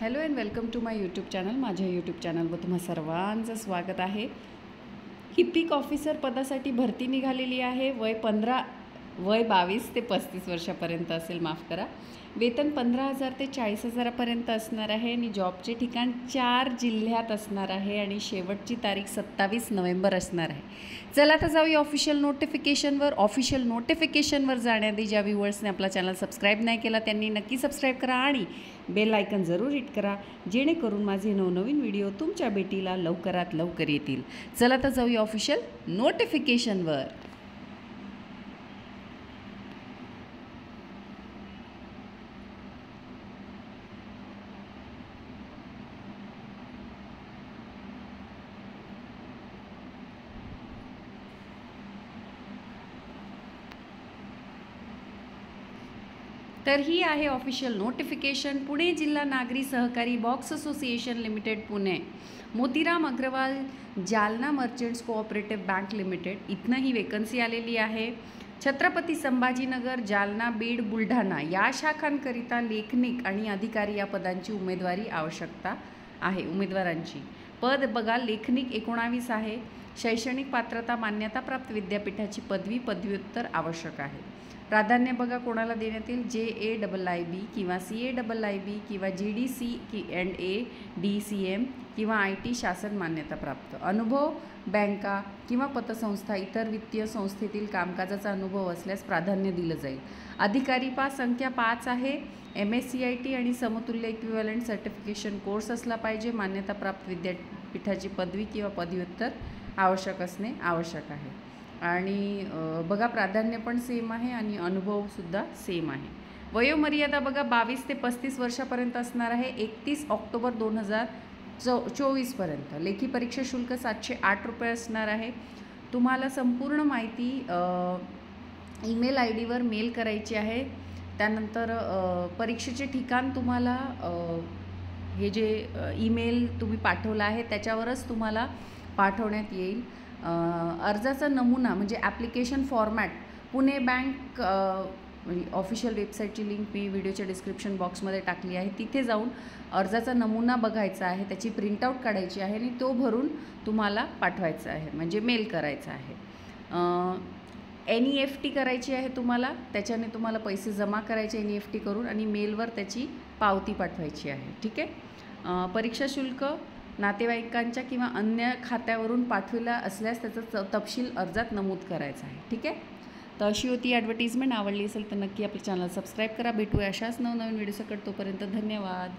Hello and welcome to my YouTube channel. माझ्या YouTube चॅनलवर तुम्हा सर्वांचं स्वागत आहे. हिपिक ऑफिसर पदासाठी भरती निघालेली आहे. वय 22 ते 35 वर्षापर्यंत असेल, माफ करा. वेतन 15,000 ते 40,000पर्यंत असणार आहे आणि जॉबचे ठिकाण 4 जिल्ह्यात असणार आहे आणि शेवटची तारीख 27 नोव्हेंबर असणार आहे. चला आता जाऊया ऑफिशियल नोटिफिकेशनवर. ऑफिशियल नोटिफिकेशनवर जाण्याआधी ज्या व्ह्यूअर्सने आपला चॅनल सबस्क्राईब नाही केला त्यांनी नक्की सबस्क्राईब करा आणि बेल आयकन जरूर हिट करा, जेणेकरून माझे नवनवीन व्हिडिओ तुमच्या भेटीला लवकरात लवकर येतील. चला आता जाऊया ऑफिशियल नोटिफिकेशनवर. तर ही आहे ऑफिशियल नोटिफिकेशन. पुणे जिल्हा नागरी सहकारी banks association limited Pune, Motiram Agrawal Jalna merchants cooperative bank limited इथनं ही वेकन्सी आलेली आहे. छत्रपती संभाजीनगर, जालना, बीड, बुलढाणा या शाखांकरिता लेखनिक आणि अधिकारी या पदांची उमेदवारी आवश्यकता आहे. उमेदवारांची पद बघा, लेखनिक 19 आहे. शैक्षणिक पात्रता मान्यताप्राप्त विद्यापीठाची पदवी पदव्युत्तर आवश्यक आहे. प्राधान्य बघा कोणाला देण्यात येईल, JAIIB किंवा CAIIB किंवा GDC&A DCM किंवा IT शासन मान्यताप्राप्त. अनुभव बँका किंवा पतसंस्था इतर वित्तीय संस्थेतील कामकाजाचा अनुभव असल्यास प्राधान्य दिलं जाईल. अधिकारी संख्या 5 आहे. MSCIT आणि समतुल्य इक्विव्हॅलंट सर्टिफिकेशन कोर्स असला पाहिजे. मान्यताप्राप्त विद्यापीठाची पदवी किंवा पदव्युत्तर आवश्यक असणे आवश्यक आहे. आणि बघा प्राधान्य पण सेम आहे आणि अनुभवसुद्धा सेम आहे. वयोमर्यादा बघा 22 ते 35 वर्षापर्यंत असणार आहे. 31 ऑक्टोबर 2024पर्यंत. लेखी परीक्षा शुल्क 708 रुपये असणार आहे. तुम्हाला संपूर्ण माहिती ईमेल IDवर मेल करायची आहे. त्यानंतर परीक्षेचे ठिकाण तुम्हाला हे जे ईमेल तुम्ही पाठवला आहे त्याच्यावरच तुम्हाला पाठवण्यात येईल. अर्जाचा नमुना म्हणजे application format Pune bank official वेबसाईटची link मी व्हिडिओच्या डिस्क्रिप्शन बॉक्समध्ये टाकली आहे. तिथे जाऊन अर्जाचा नमुना बघायचा आहे, त्याची प्रिंटआउट काढायची आहे आणि तो भरून तुम्हाला पाठवायचा आहे, म्हणजे मेल करायचा आहे. NEFT करायची आहे तुम्हाला, त्याच्याने तुम्हाला पैसे जमा करायचे NEFT करून आणि मेलवर त्याची पावती पाठवायची आहे. ठीक आहे. परीक्षा शुल्क नातेवाईकांच्या किंवा अन्य खात्यावरून पाठविला असल्यास त्याचा तपशील अर्जात नमूद करायचा आहे. ठीक आहे. तर अशी होती ॲडव्हर्टिजमेंट. आवडली असेल तर नक्की आपल्या चॅनल सबस्क्राईब करा. भेटूया अशाच नवनवीन व्हिडिओ सकट. तोपर्यंत धन्यवाद.